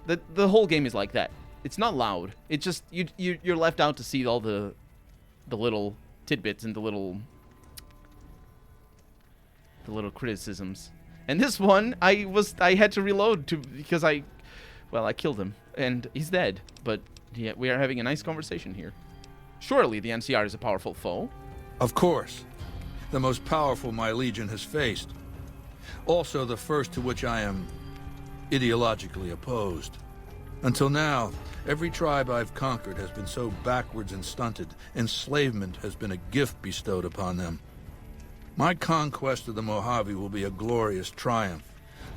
The whole game is like that. It's not loud. It's just you're left out to see all the little tidbits and the little criticisms. And this one, I had to reload because I killed him and he's dead. But yeah, we are having a nice conversation here. Surely the NCR is a powerful foe. Of course. The most powerful my legion has faced. Also the first to which I am ideologically opposed. Until now, every tribe I've conquered has been so backwards and stunted, enslavement has been a gift bestowed upon them. My conquest of the Mojave will be a glorious triumph,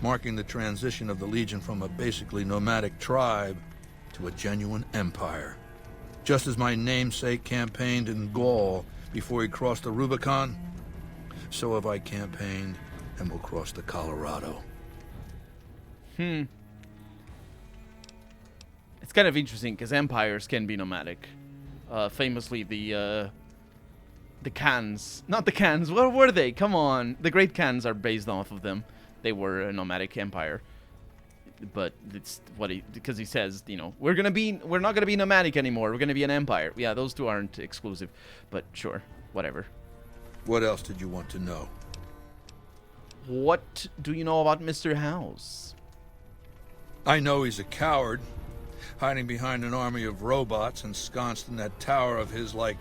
marking the transition of the Legion from a basically nomadic tribe to a genuine empire. Just as my namesake campaigned in Gaul before he crossed the Rubicon, so have I campaigned and will cross the Colorado. It's kind of interesting because empires can be nomadic. Famously, the Khans. Not the Khans. What were they? Come on. The Great Khans are based off of them. They were a nomadic empire. But it's because he says, you know, we're not gonna be nomadic anymore. We're gonna be an empire. Yeah, those two aren't exclusive. But sure, whatever. What else did you want to know? What do you know about Mr. House? I know he's a coward, hiding behind an army of robots ensconced in that tower of his like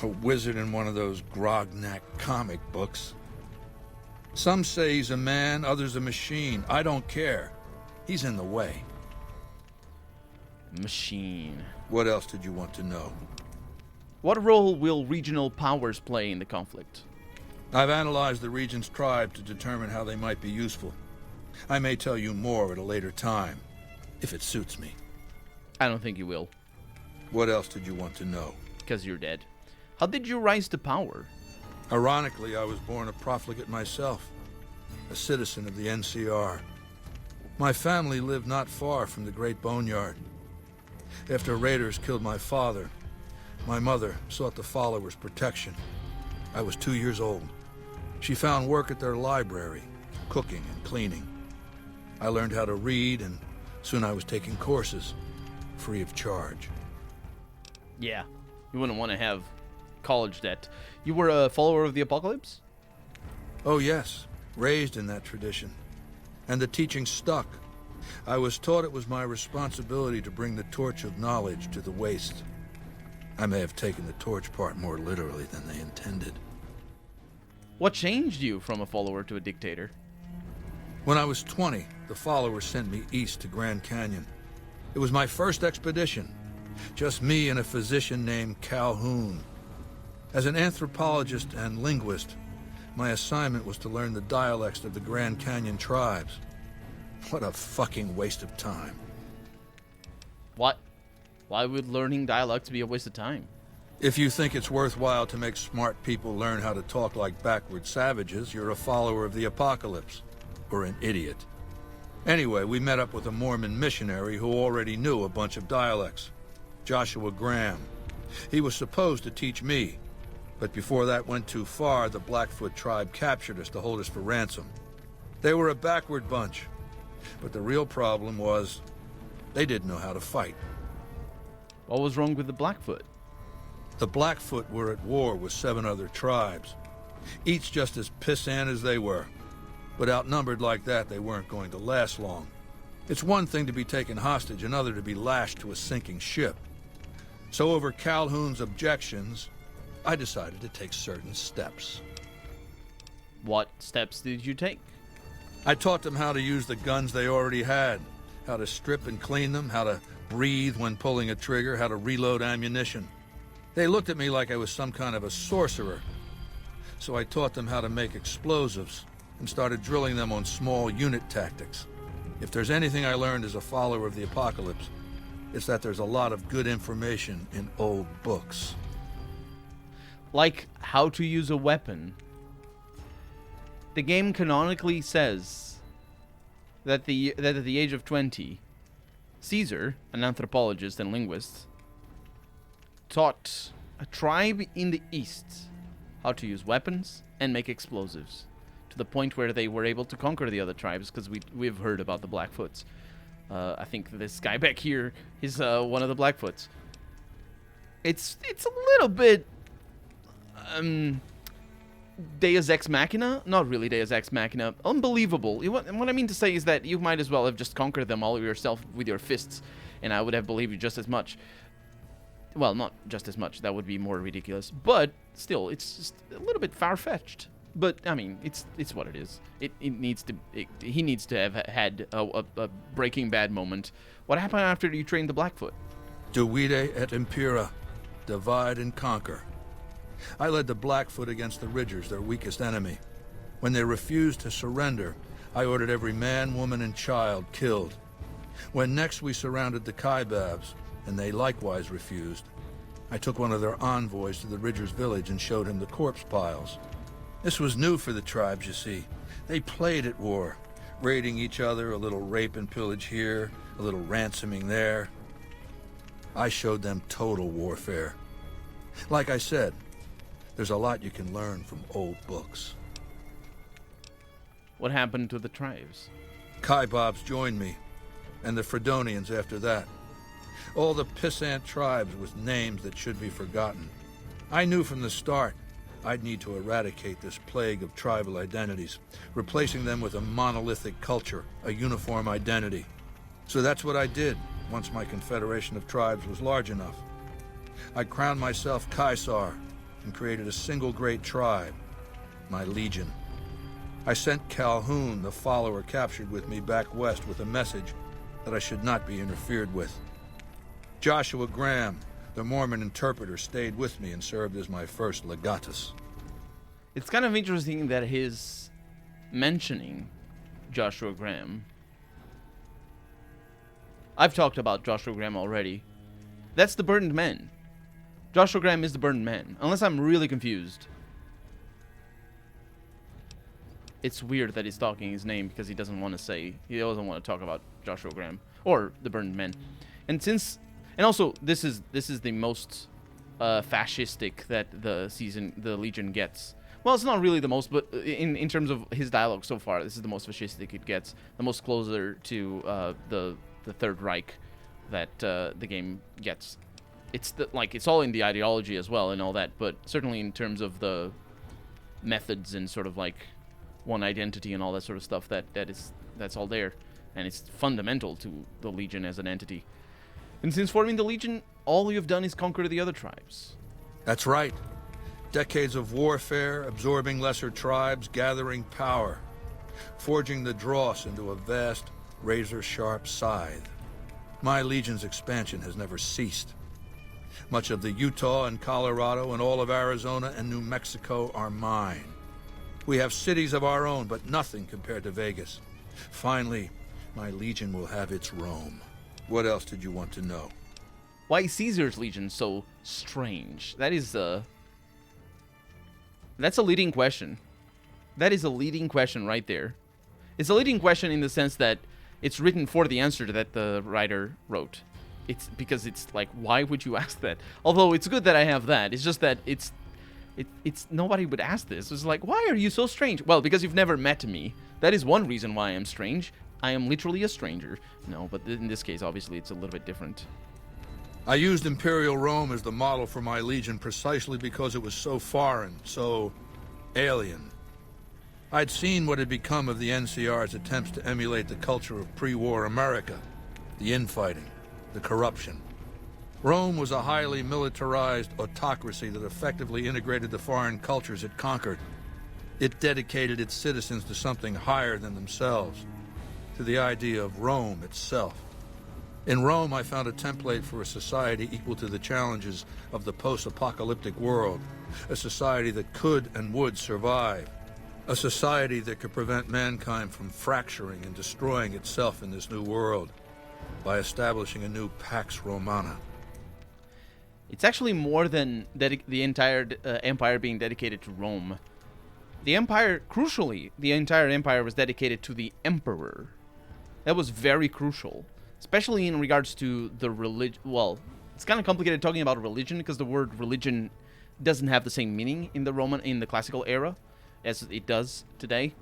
a wizard in one of those Grognak comic books. Some say he's a man, others a machine. I don't care. He's in the way. Machine. What else did you want to know? What role will regional powers play in the conflict? I've analyzed the region's tribe to determine how they might be useful. I may tell you more at a later time, if it suits me. I don't think you will. What else did you want to know? Because you're dead. How did you rise to power? Ironically, I was born a profligate myself, a citizen of the NCR. My family lived not far from the Great Boneyard. After raiders killed my father, my mother sought the followers' protection. I was 2 years old. She found work at their library, cooking and cleaning. I learned how to read, and soon I was taking courses, free of charge. Yeah, you wouldn't want to have college debt. You were a follower of the Apocalypse? Oh yes, raised in that tradition. And the teaching stuck. I was taught it was my responsibility to bring the torch of knowledge to the waste. I may have taken the torch part more literally than they intended. What changed you from a follower to a dictator? When I was 20, the followers sent me east to Grand Canyon. It was my first expedition. Just me and a physician named Calhoun. As an anthropologist and linguist, my assignment was to learn the dialects of the Grand Canyon tribes. What a fucking waste of time. What? Why would learning dialects be a waste of time? If you think it's worthwhile to make smart people learn how to talk like backward savages, you're a follower of the Apocalypse. Or an idiot. Anyway, we met up with a Mormon missionary who already knew a bunch of dialects. Joshua Graham. He was supposed to teach me, but before that went too far, the Blackfoot tribe captured us to hold us for ransom. They were a backward bunch, but the real problem was they didn't know how to fight. What was wrong with the Blackfoot? The Blackfoot were at war with 7 other tribes, each just as pissant as they were. But outnumbered like that, they weren't going to last long. It's one thing to be taken hostage, another to be lashed to a sinking ship. So over Calhoun's objections, I decided to take certain steps. What steps did you take? I taught them how to use the guns they already had, how to strip and clean them, how to breathe when pulling a trigger, how to reload ammunition. They looked at me like I was some kind of a sorcerer. So I taught them how to make explosives, and started drilling them on small unit tactics. If there's anything I learned as a follower of the Apocalypse, it's that there's a lot of good information in old books. Like how to use a weapon. The game canonically says that at the age of 20, Caesar, an anthropologist and linguist, taught a tribe in the East how to use weapons and make explosives. To the point where they were able to conquer the other tribes, because we've heard about the Blackfoots. I think this guy back here is one of the Blackfoots. It's a little bit Deus Ex Machina, not really Deus Ex Machina, unbelievable. What I mean to say is that you might as well have just conquered them all yourself with your fists, and I would have believed you just as much. Well, not just as much, that would be more ridiculous, but still, it's just a little bit far-fetched. But, I mean, it's what it is. He needs to have had a Breaking Bad moment. What happened after you trained the Blackfoot? Divide et impera, divide and conquer. I led the Blackfoot against the Ridgers, their weakest enemy. When they refused to surrender, I ordered every man, woman, and child killed. When next we surrounded the Kaibabs, and they likewise refused, I took one of their envoys to the Ridgers' village and showed him the corpse piles. This was new for the tribes, you see. They played at war, raiding each other, a little rape and pillage here, a little ransoming there. I showed them total warfare. Like I said, there's a lot you can learn from old books. What happened to the tribes? Kaibabs joined me, and the Fredonians after that. All the pissant tribes with names that should be forgotten. I knew from the start I'd need to eradicate this plague of tribal identities, replacing them with a monolithic culture, a uniform identity. So that's what I did once my confederation of tribes was large enough. I crowned myself Caesar and created a single great tribe, my legion. I sent Calhoun, the follower captured with me, back west with a message that I should not be interfered with. Joshua Graham, the Mormon interpreter, stayed with me and served as my first legatus. It's kind of interesting that his mentioning Joshua Graham... I've talked about Joshua Graham already. That's the Burned Man. Joshua Graham is the Burned Man, unless I'm really confused. It's weird that he's talking his name because he doesn't want to talk about Joshua Graham or the Burned Man. And also, this is the most fascistic that the Legion gets. Well, it's not really the most, but in terms of his dialogue so far, this is the most fascistic it gets. The most closer to the Third Reich that the game gets. It's all in the ideology as well and all that, but certainly in terms of the methods and sort of like one identity and all that sort of stuff, that's all there, and it's fundamental to the Legion as an entity. And since forming the Legion, all you've done is conquer the other tribes. That's right. Decades of warfare, absorbing lesser tribes, gathering power, forging the dross into a vast, razor-sharp scythe. My Legion's expansion has never ceased. Much of the Utah and Colorado and all of Arizona and New Mexico are mine. We have cities of our own, but nothing compared to Vegas. Finally, my Legion will have its Rome. What else did you want to know? Why is Caesar's Legion so strange? That's a leading question. That is a leading question right there. It's a leading question in the sense that it's written for the answer that the writer wrote. It's because it's like, why would you ask that? Although it's good that I have that. It's just that it's nobody would ask this. It's like, why are you so strange? Well, because you've never met me. That is one reason why I'm strange. I am literally a stranger. No, but in this case, obviously, it's a little bit different. I used Imperial Rome as the model for my Legion precisely because it was so foreign, so alien. I'd seen what had become of the NCR's attempts to emulate the culture of pre-war America, the infighting, the corruption. Rome was a highly militarized autocracy that effectively integrated the foreign cultures it conquered. It dedicated its citizens to something higher than themselves, to the idea of Rome itself. In Rome, I found a template for a society equal to the challenges of the post-apocalyptic world, a society that could and would survive, a society that could prevent mankind from fracturing and destroying itself in this new world by establishing a new Pax Romana. It's actually more than the entire empire being dedicated to Rome. The empire, crucially, the entire empire was dedicated to the emperor. That was very crucial, especially in regards to the religion. Well, it's kind of complicated talking about religion because the word religion doesn't have the same meaning in the classical era as it does today.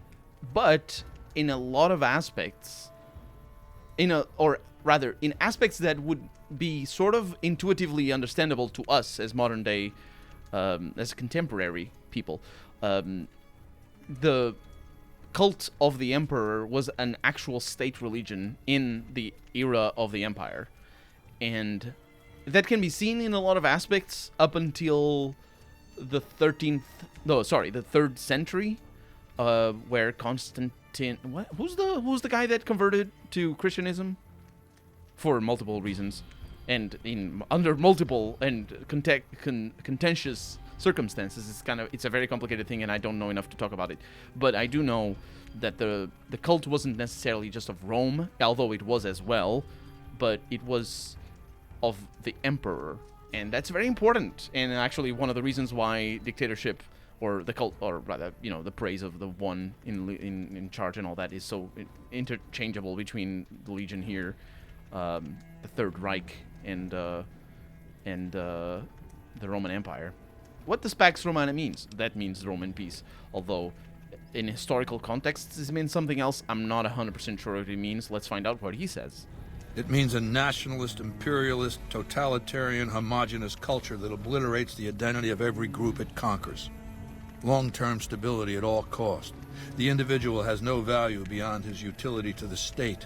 But in a lot of aspects, or rather, in aspects that would be sort of intuitively understandable to us as modern day, as contemporary people. The cult of the emperor was an actual state religion in the era of the empire, and that can be seen in a lot of aspects up until the 3rd century, where Constantine, who's the guy that converted to Christianism for multiple reasons, and under multiple and contentious circumstances. It's a very complicated thing, and I don't know enough to talk about it. But I do know that the cult wasn't necessarily just of Rome, although it was as well, but it was of the emperor, and that's very important. And actually, one of the reasons why dictatorship, or the cult, or rather, the praise of the one in charge and all that, is so interchangeable between the Legion here, the Third Reich, and the Roman Empire. What does Pax Romana means? That means Roman peace. Although, in historical contexts, this means something else. I'm not 100% sure what it means. Let's find out what he says. It means a nationalist, imperialist, totalitarian, homogenous culture that obliterates the identity of every group it conquers. Long-term stability at all cost. The individual has no value beyond his utility to the state,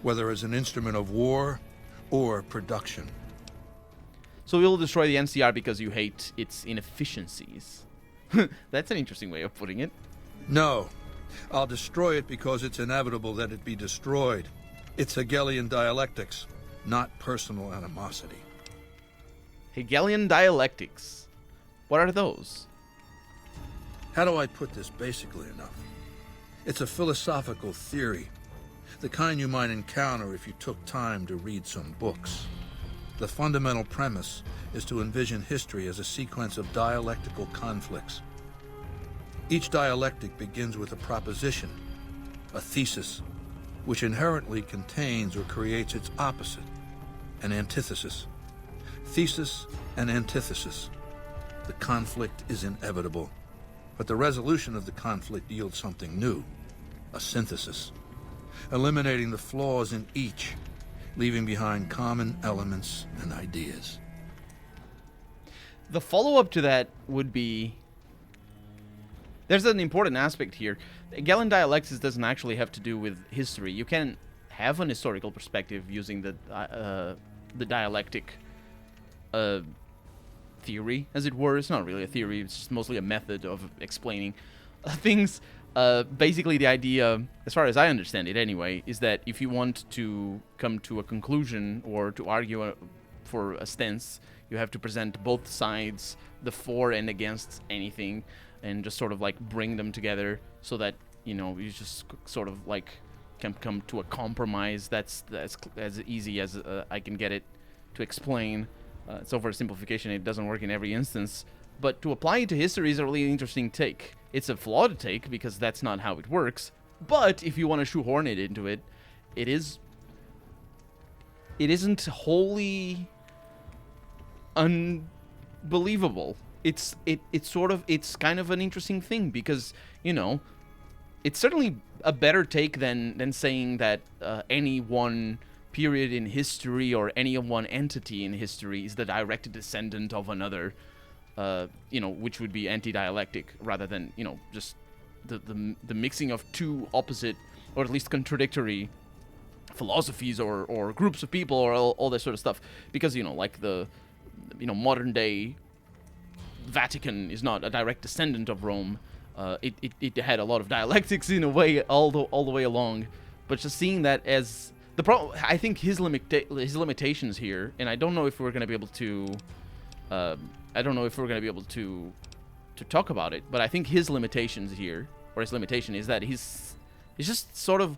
whether as an instrument of war or production. So you'll destroy the NCR because you hate its inefficiencies. That's an interesting way of putting it. No. I'll destroy it because it's inevitable that it be destroyed. It's Hegelian dialectics, not personal animosity. Hegelian dialectics. What are those? How do I put this basically enough? It's a philosophical theory, the kind you might encounter if you took time to read some books. The fundamental premise is to envision history as a sequence of dialectical conflicts. Each dialectic begins with a proposition, a thesis, which inherently contains or creates its opposite, an antithesis. Thesis and antithesis. The conflict is inevitable, but the resolution of the conflict yields something new, a synthesis, eliminating the flaws in each, leaving behind common elements and ideas. The follow-up to that would be... There's an important aspect here. Hegelian dialectics doesn't actually have to do with history. You can have an historical perspective using the dialectic theory, as it were. It's not really a theory, it's just mostly a method of explaining things. Basically, the idea, as far as I understand it anyway, is that if you want to come to a conclusion or to argue for a stance, you have to present both sides, the for and against anything, and just sort of like bring them together so that, you just sort of like can come to a compromise that's as easy as I can get it to explain. It's oversimplification. It doesn't work in every instance. But to apply it to history is a really interesting take. It's a flawed take because that's not how it works. But if you want to shoehorn it into it, it isn't wholly unbelievable. It's kind of an interesting thing because, it's certainly a better take than saying that any one period in history or any one entity in history is the direct descendant of another. Which would be anti-dialectic rather than, just the mixing of two opposite or at least contradictory philosophies or groups of people or all that sort of stuff. Because, like the, modern day Vatican is not a direct descendant of Rome. It had a lot of dialectics in a way all the way along. But just seeing that as the problem, I think his limitations here, and I don't know if we're going to be able to... to talk about it, but I think his limitations here, or his limitation, is that he's sort of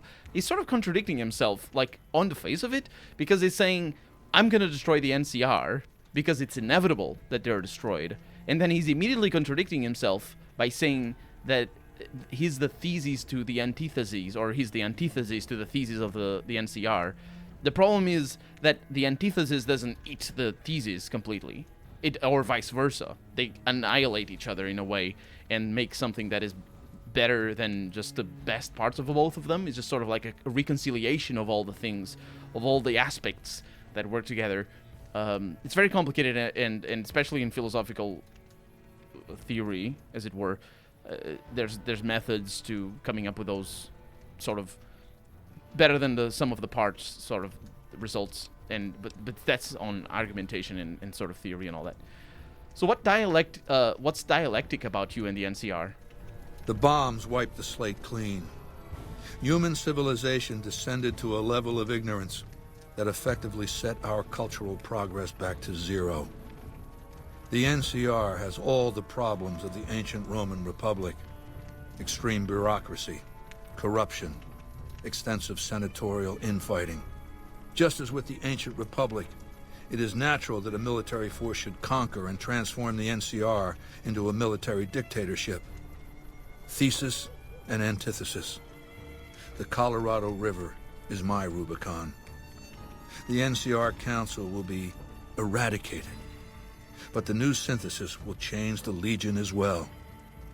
contradicting himself, like, on the face of it, because he's saying, I'm going to destroy the NCR because it's inevitable that they're destroyed, and then he's immediately contradicting himself by saying that he's the thesis to the antitheses, or he's the antithesis to the thesis of the NCR. The problem is that the antithesis doesn't eat the thesis completely. Or vice versa. They annihilate each other in a way and make something that is better than just the best parts of both of them. It's just sort of like a reconciliation of all the things, of all the aspects that work together. It's very complicated, and especially in philosophical theory, as it were, there's methods to coming up with those sort of better than the sum of the parts sort of results. But that's on argumentation and sort of theory and all that. So what's dialectic about you and the NCR? The bombs wiped the slate clean. Human civilization descended to a level of ignorance that effectively set our cultural progress back to zero. The NCR has all the problems of the ancient Roman Republic: extreme bureaucracy, corruption, extensive senatorial infighting. Just as with the ancient Republic, it is natural that a military force should conquer and transform the NCR into a military dictatorship. Thesis and antithesis. The Colorado River is my Rubicon. The NCR Council will be eradicated, but the new synthesis will change the Legion as well,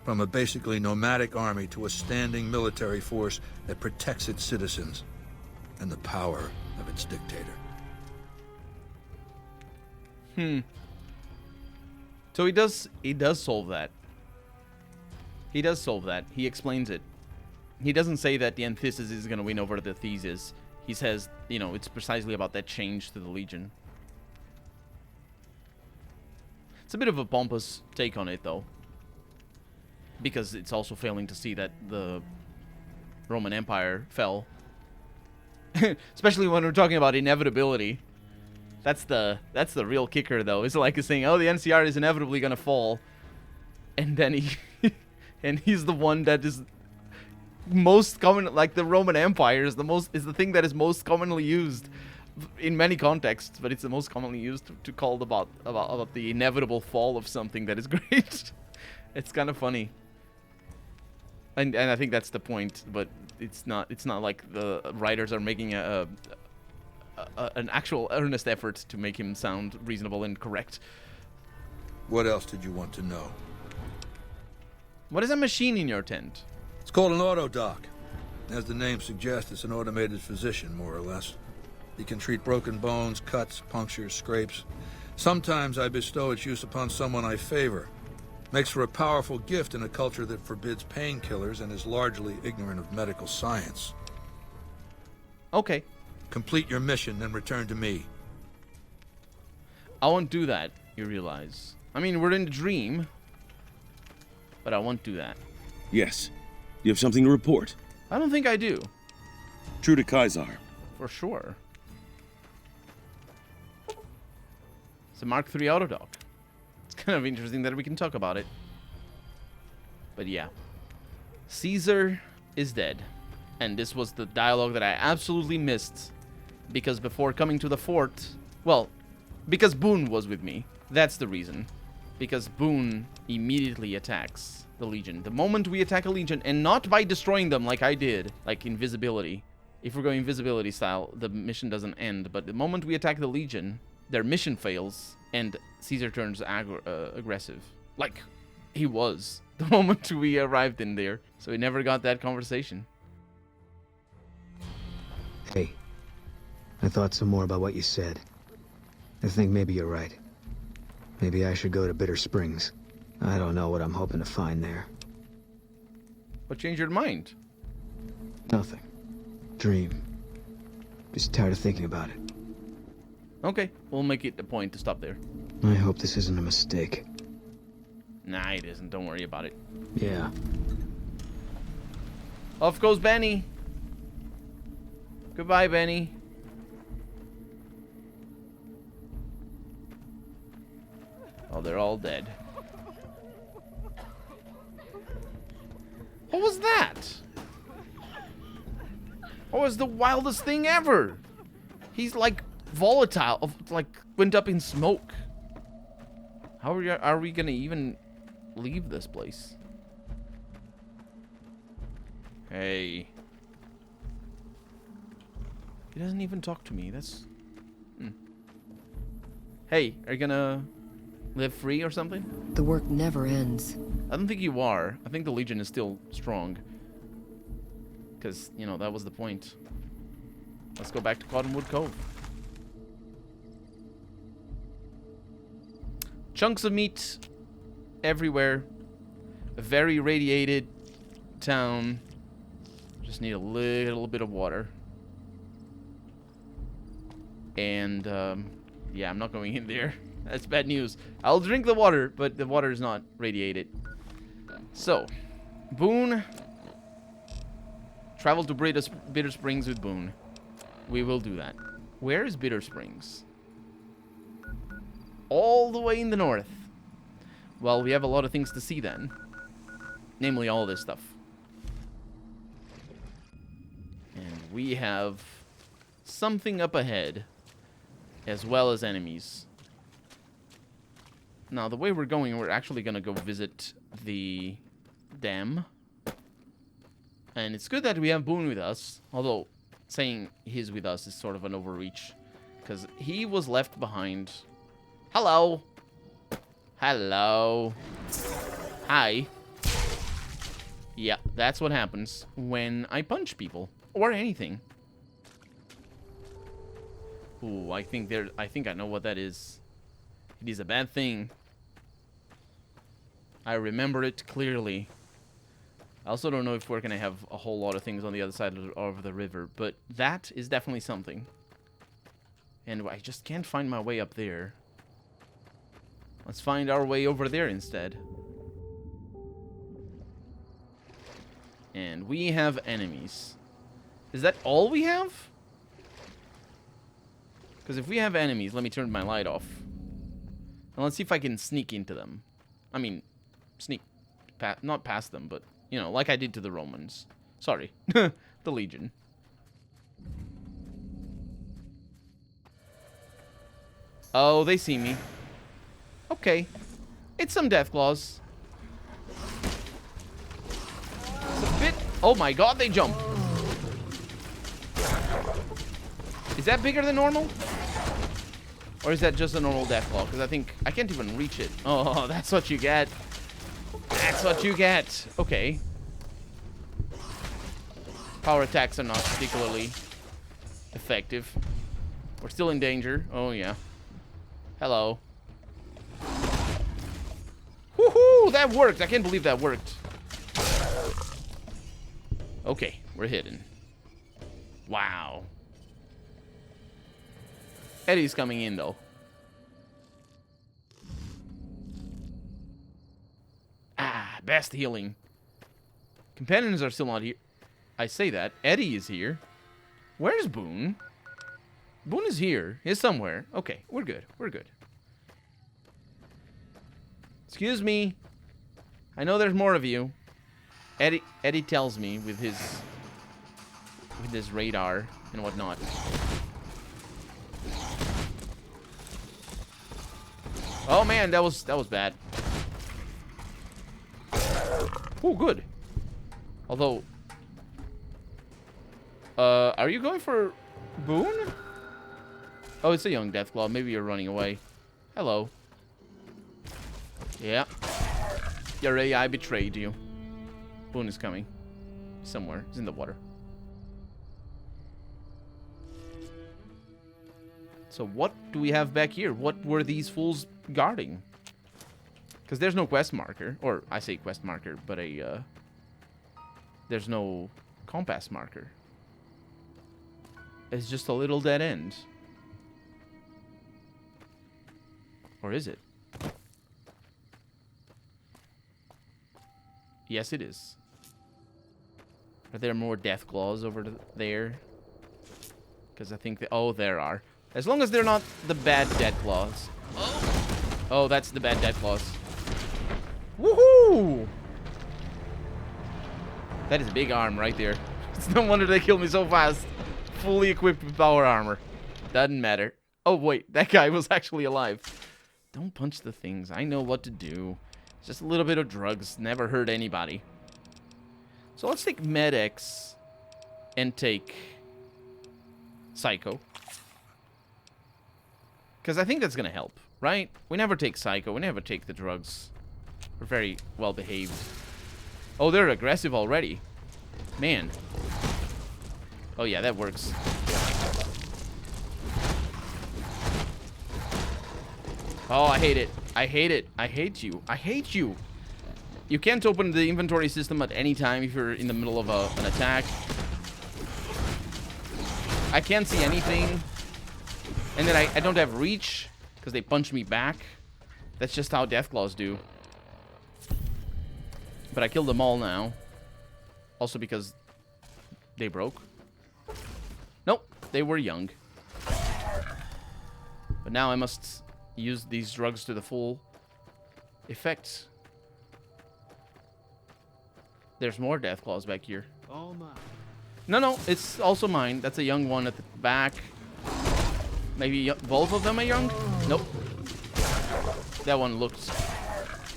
from a basically nomadic army to a standing military force that protects its citizens and the power of its dictator. So he does solve that. He does solve that. He explains it. He doesn't say that the antithesis is going to win over the thesis. He says, you know, it's precisely about that change to the Legion. It's a bit of a pompous take on it, though, because it's also failing to see that the Roman Empire fell. Especially when we're talking about inevitability. That's the real kicker, though. It's like saying, oh, the NCR is inevitably going to fall, and then he's the one that is most common. Like the Roman Empire is the thing that is most commonly used in many contexts, but it's the most commonly used to call about the inevitable fall of something that is great. It's kind of funny, and I think that's the point. But it's not like the writers are making an actual earnest effort to make him sound reasonable and correct. What else did you want to know? What is a machine in your tent? It's called an autodoc. As the name suggests, it's an automated physician, more or less. He can treat broken bones, cuts, punctures, scrapes. Sometimes I bestow its use upon someone I favor. Makes for a powerful gift in a culture that forbids painkillers and is largely ignorant of medical science. Okay. Complete your mission, then return to me. I won't do that, you realize. I mean, we're in a dream, but I won't do that. Yes. You have something to report? I don't think I do. True to Kaisar. For sure. It's a Mark III autodoc. It's kind of interesting that we can talk about it. But yeah. Caesar is dead. And this was the dialogue that I absolutely missed. Because before coming to the fort... Well, because Boone was with me. That's the reason. Because Boone immediately attacks the Legion. The moment we attack a Legion, and not by destroying them like I did, like invisibility. If we're going invisibility style, the mission doesn't end. But the moment we attack the Legion, their mission fails, and Caesar turns aggressive. Like he was the moment we arrived in there. So we never got that conversation. Hey, I thought some more about what you said. I think maybe you're right. Maybe I should go to Bitter Springs. I don't know what I'm hoping to find there. What changed your mind? Nothing. Dream. Just tired of thinking about it. Okay, we'll make it a point to stop there. I hope this isn't a mistake. Nah, it isn't. Don't worry about it. Yeah. Off goes Benny. Goodbye, Benny. Oh, they're all dead. What was that? What was the wildest thing ever? He's like volatile, like went up in smoke. How are we gonna even leave this place? Hey. He doesn't even talk to me. That's... Hey, are you gonna live free or something? The work never ends. I don't think you are. I think the Legion is still strong. Because, you know, that was the point. Let's go back to Cottonwood Cove. Chunks of meat everywhere. A very radiated town. Just need a little bit of water. And, yeah, I'm not going in there. That's bad news. I'll drink the water, but the water is not radiated. So, Boone. Travel to Bitter Springs with Boone. We will do that. Where is Bitter Springs? All the way in the north. Well, we have a lot of things to see then. Namely, all this stuff. And we have something up ahead. As well as enemies. Now, the way we're going, we're actually going to go visit the dam. And it's good that we have Boone with us. Although, saying he's with us is sort of an overreach. Because he was left behind. Hello. Hello. Hi. Yeah, that's what happens when I punch people. Or anything. Ooh, I think I know what that is. It is a bad thing. I remember it clearly. I also don't know if we're gonna have a whole lot of things on the other side of the river, but that is definitely something. And I just can't find my way up there. Let's find our way over there instead. And we have enemies. Is that all we have? Because if we have enemies, let me turn my light off. And let's see if I can sneak into them. I mean, sneak, not past them, but, you know, like I did to the Romans. Sorry, the Legion. Oh, they see me. Okay. It's some Deathclaws. It's a bit... Oh my god, they jump. Is that bigger than normal? Or is that just a normal Deathclaw? Because I think... I can't even reach it. Oh, that's what you get. That's what you get. Okay. Power attacks are not particularly effective. We're still in danger. Oh, yeah. Hello. Woohoo! That worked! I can't believe that worked. Okay, we're hidden. Wow. Eddie's coming in, though. Ah, best healing. Companions are still not here. I say that. Eddie is here. Where's Boone? Boone is here. He's somewhere. Okay, we're good. We're good. Excuse me. I know there's more of you. Eddie tells me with his radar and whatnot. Oh man, that was bad. Oh, good. Although, are you going for Boone? Oh, it's a young Deathclaw. Maybe you're running away. Hello. Yeah. Your AI betrayed you. Boone is coming. Somewhere. He's in the water. So what do we have back here? What were these fools guarding? Because there's no quest marker. Or, I say quest marker, but there's no compass marker. It's just a little dead end. Or is it? Yes, it is. Are there more Deathclaws over there? Because I think... Oh, there are. As long as they're not the bad Deathclaws. Oh, that's the bad Deathclaws. Woohoo! That is a big arm right there. It's no wonder they killed me so fast. Fully equipped with power armor. Doesn't matter. Oh, wait. That guy was actually alive. Don't punch the things. I know what to do. Just a little bit of drugs. Never hurt anybody. So let's take Med-X and take Psycho. Because I think that's going to help. Right? We never take psycho. We never take the drugs. We're very well behaved. Oh, they're aggressive already. Man. Oh, yeah, that works. Oh, I hate it. I hate it. I hate you. I hate you. You can't open the inventory system at any time if you're in the middle of an attack. I can't see anything. And then I don't have reach because they punch me back. That's just how Deathclaws do. But I killed them all now. Also because they broke. Nope, they were young. But now I must use these drugs to the full effect. There's more Deathclaws back here. All mine. No, it's also mine. That's a young one at the back. Maybe both of them are young? Nope. That one looks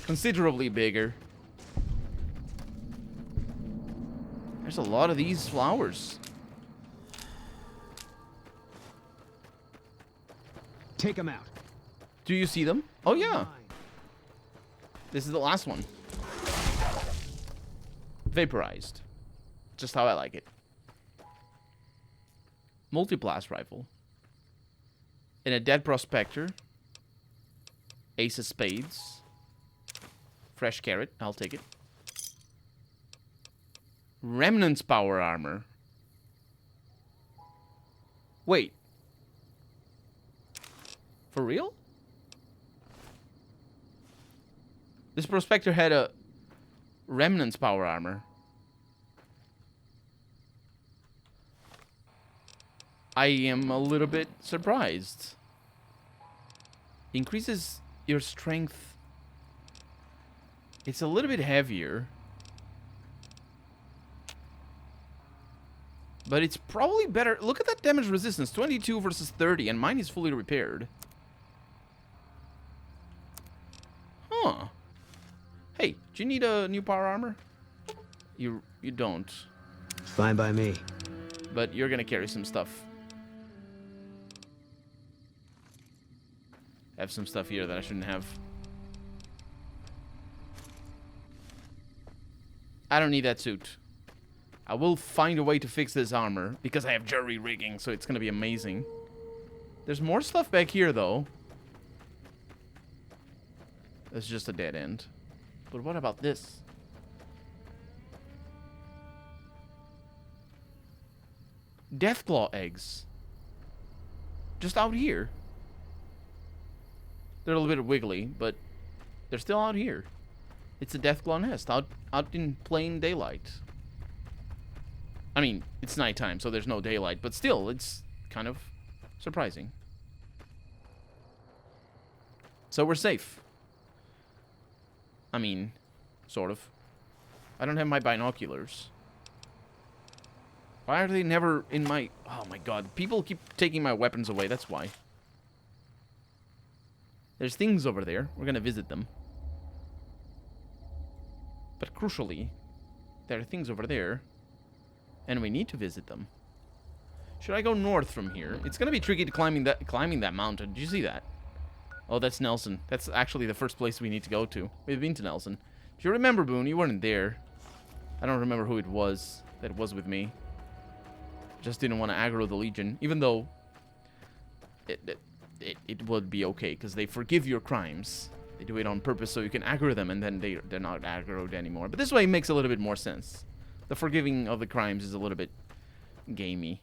considerably bigger. There's a lot of these flowers. Take them out. Do you see them? Oh, yeah. This is the last one. Vaporized. Just how I like it. Multiblast rifle. And a dead prospector. Ace of spades. Fresh carrot. I'll take it. Remnants power armor. Wait. For real? This prospector had a Remnants power armor. I am a little bit surprised. Increases your strength. It's a little bit heavier. But it's probably better. Look at that damage resistance. 22 versus 30. And mine is fully repaired. Huh. Hey, do you need a new power armor? You don't. Fine by me. But you're gonna carry some stuff. I have some stuff here that I shouldn't have. I don't need that suit. I will find a way to fix this armor because I have jury rigging, so it's gonna be amazing. There's more stuff back here, though. It's just a dead end. But what about this? Deathclaw eggs. Just out here. They're a little bit wiggly, but they're still out here. It's a Deathclaw nest out in plain daylight. I mean, it's nighttime, so there's no daylight, but still, it's kind of surprising. So we're safe. I mean, sort of. I don't have my binoculars. Why are they never in my... Oh my god, people keep taking my weapons away, that's why. There's things over there. We're gonna visit them. But crucially, there are things over there. And we need to visit them. Should I go north from here? It's gonna be tricky to climbing that mountain. Did you see that? Oh, that's Nelson. That's actually the first place we need to go to. We've been to Nelson. Do you remember, Boone? You weren't there. I don't remember who it was that was with me. Just didn't want to aggro the Legion, even though it would be okay because they forgive your crimes. They do it on purpose so you can aggro them, and then they're not aggroed anymore. But this way it makes a little bit more sense. The forgiving of the crimes is a little bit gamey.